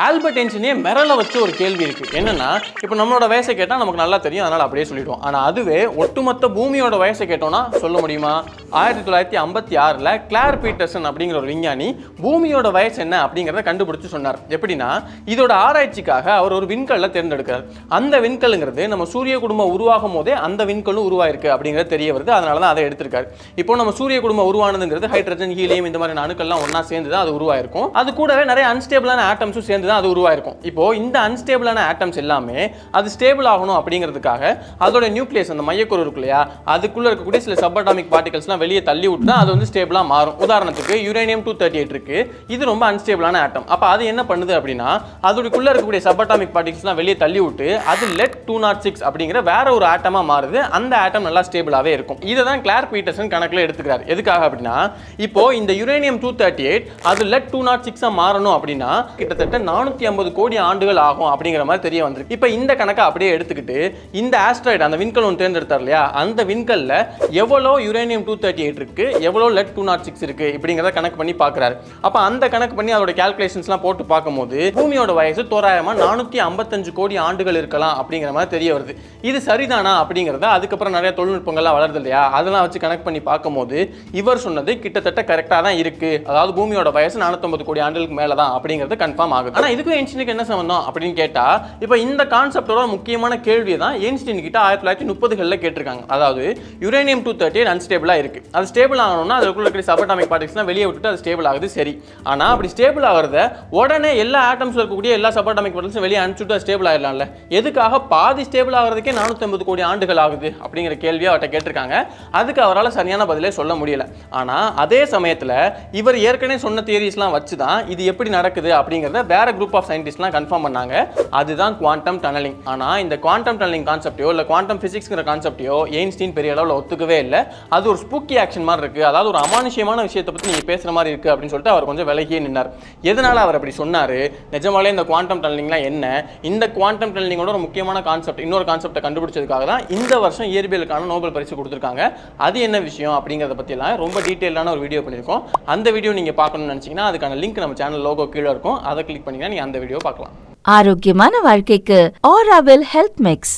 Albert ஐன்ஸ்டீனே மிரள வச்ச ஒரு கேள்வி இருக்கு. என்னன்னா, இப்போ நம்மளோட வயசை கேட்டா நமக்கு நல்லா தெரியும், அதனால அப்படியே சொல்லிடுவோம். ஆனா அதுவே ஒட்டுமொத்த பூமியோட வயசை கேட்டோம்னா சொல்ல முடியுமா? 1956ல கிளார் பீட்டர்சன் அப்படிங்கிற ஒரு விஞ்ஞானி பூமியோட வயசு என்ன அப்படிங்கிறத கண்டுபிடிச்சு சொன்னார். எப்படின்னா, இதோட ஆராய்ச்சிக்காக அவர் ஒரு விண்கல்லை தேர்ந்தெடுக்கிறார். அந்த விண்கல்லுங்கிறது நம்ம சூரிய குடும்பம் உருவாகும் போதே அந்த விண்கல்லும் உருவாயிருக்கு அப்படிங்கிறது தெரிய வருது. அதனால தான் அதை எடுத்திருக்காரு. இப்போ நம்ம சூரிய குடும்பம் உருவானதுங்கிறது ஹைட்ரஜன், ஹீலியம் இந்த மாதிரி அணுக்கள்லாம் ஒன்னா சேர்ந்து தான் அது உருவாயிருக்கும். அது கூடவே நிறைய அன்ஸ்டேபிளான ஆட்டம்ஸும் சேர்ந்து தான் அது உருவாயிருக்கும். இப்போ இந்த அன்ஸ்டேபிளான ஆட்டம்ஸ் எல்லாமே அது ஸ்டேபிள் ஆகணும் அப்படிங்கிறதுக்காக அதோட நியூக்ளியஸ், அந்த மையக்கரு இருக்கு இல்லையா, அதுக்குள்ள இருக்கக்கூடிய சில சப்அட்டாமிக் பார்ட்டிகல்ஸ்லாம் வெளியே தள்ளி விட்டு தான் அது வந்து ஸ்டேபிளா மாறும். உதாரணத்துக்கு யுரேனியம் 238 இருக்கு, இது ரொம்ப அன்ஸ்டேபிளான ஆட்டம். அப்ப அது என்ன பண்ணுது அப்படின்னா, அதோடக்குள்ள இருக்கக்கூடிய சப்அட்டாமிக் பார்ட்டிகல்ஸ்லாம் வெளியே தள்ளி விட்டு அது லெட் 206 அப்படிங்கிற வேற ஒரு ஆட்டமா மாறுது. அந்த ஆட்டம் நல்லா ஸ்டேபிளாவே இருக்கும். இதை தான் கிளார் பீட்டர்சன் கணக்குல எடுத்துக்கிறார். எதுக்காக அப்படின்னா, இப்போ இந்த யுரேனியம் 238 அது லெட் 206 மாறணும் அப்படின்னா கிட்டத்தட்ட 450 கோடி ஆண்டுகள் ஆகும் அப்படிங்கிற மாதிரி தெரிய வந்திருக்கு. இப்போ இந்த கணக்கை அப்படியே எடுத்துக்கிட்டு இந்த ஆஸ்ட்ராய்டு, அந்த விண்கல் ஒன்று தேர்ந்தெடுத்தார் இல்லையா, அந்த விண்கல்ல எவ்வளோ யுரேனியம் 238 இருக்கு, எவ்வளோ லெட் 206 இருக்கு இப்படிங்கிறத கணக்கு பண்ணி பார்க்குறாரு. அப்போ அந்த கணக்கு பண்ணி அதோட கால்குலேஷன்ஸ்லாம் போட்டு பார்க்கும்போது பூமியோட வயசு தோராயமா 455 கோடி ஆண்டுகள் இருக்கலாம் அப்படிங்கிற மாதிரி தெரிய வருது. இது சரிதானா அப்படிங்கிறத அதுக்கப்புறம் நிறைய தொழில்நுட்பங்கள்லாம் வளருது இல்லையா, அதெல்லாம் வச்சு கனெக்ட் பண்ணி பார்க்கும்போது இவர் சொன்னது கிட்டத்தட்ட கரெக்டாக தான் இருக்கு. அதாவது பூமியோட வயசு 450 கோடி ஆண்டுகளுக்கு மேலே தான் அப்படிங்கிறது கன்ஃபார்ம் ஆகுது. ஆனால் இதுக்கும் ஐன்ஸ்டீனுக்கு என்ன சம்பந்தம் அப்படின்னு கேட்டா, இப்போ இந்த கான்செப்டோட முக்கியமான கேள்வியை தான் ஐன்ஸ்டீன் கிட்ட 1930களில் கேட்டிருக்காங்க. அதாவது யுரேனியம் 238 அன்ஸ்டேபிளா இருக்கு, அது ஸ்டேபிள் ஆகணும்னா அதுக்குள்ள இருக்கிற சப்அட்டாமிக் பார்ட்டிகல்ஸ்லாம் வெளியே விட்டுட்டு அது ஸ்டேபிள் ஆகுது. சரி, ஆனால் அப்படி ஸ்டேபிள் ஆகிறத உடனே எல்லா ஆட்டம்ஸ்ல இருக்கக்கூடிய எல்லா சப்அட்டாமிக் பார்ட்டிகல்ஸும் வெளியே அனுப்பிச்சுட்டு ஸ்டேபிள் ஆயிடலாம்ல, எதுக்காக பாதி ஸ்டேபிள் ஆகிறதுக்கே 450 கோடி ஆண்டுகள் ஆகுது அப்படிங்கிற கேள்வியை அவர்கிட்ட கேட்டிருக்காங்க. அதுக்கு அவரால் சரியான பதிலே சொல்ல முடியல. ஆனால் அதே சமயத்தில் இவர் ஏற்கனவே சொன்ன தியரிஸ்லாம் வச்சு தான் இது எப்படி நடக்குது அப்படிங்கிறத வேற குரூப் ஆஃப் சயின்டிஸ்ட்லாம் கன்ஃபார்ம் பண்ணாங்க. அதுதான் குவாண்டம் டனலிங். ஆனால் இந்த குவாண்டம் டனலிங் கான்செப்டையோ இல்லை குவாண்டம் பிசிக்ஸ்ங்கிற கான்செப்டையோ ஐன்ஸ்டீன் பெரிய அளவில் ஒத்துக்கவே இல்லை. அது ஒரு ஸ்பூக்கி ஆக்ஷன் மாதிரி இருக்கு, அதாவது ஒரு அமானுஷ்யமான விஷயத்தை பற்றி நீங்கள் பேசுகிற மாதிரி இருக்கு அப்படின்னு சொல்லிட்டு அவர் கொஞ்சம் விலகியே நின்னார். எதனால அவர் அப்படி சொன்னார்? நிஜமாலே இந்த குவாண்டம் டனலிங்லாம் என்ன, இந்த குவாண்டம் டனலிங்கோட ஒரு முக்கியமான கான்செப்ட், இன்னொரு கான்செப்டை கண்டுபிடிச்சதுக்காக தான் இந்த வருஷம் இயற்பியலுக்கான நோபல் பரிசு கொடுத்துருக்காங்க. அது என்ன விஷயம் அப்படிங்கிறத பற்றிலாம் ரொம்ப டீட்டெயிலான ஒரு வீடியோ பண்ணியிருக்கோம். அந்த வீடியோ நீங்கள் பார்க்கணும்னு நினச்சிங்கன்னா அதுக்கான லிங்க் நம்ம சேனல் லோகோ கீழே இருக்கும், அதை கிளிக் பண்ணிங்கன்னா நீங்கள் அந்த வீடியோ பார்க்கலாம். ஆரோக்கியமான வாழ்க்கைக்கு ஆராவெல் ஹெல்த் மிக்ஸ்.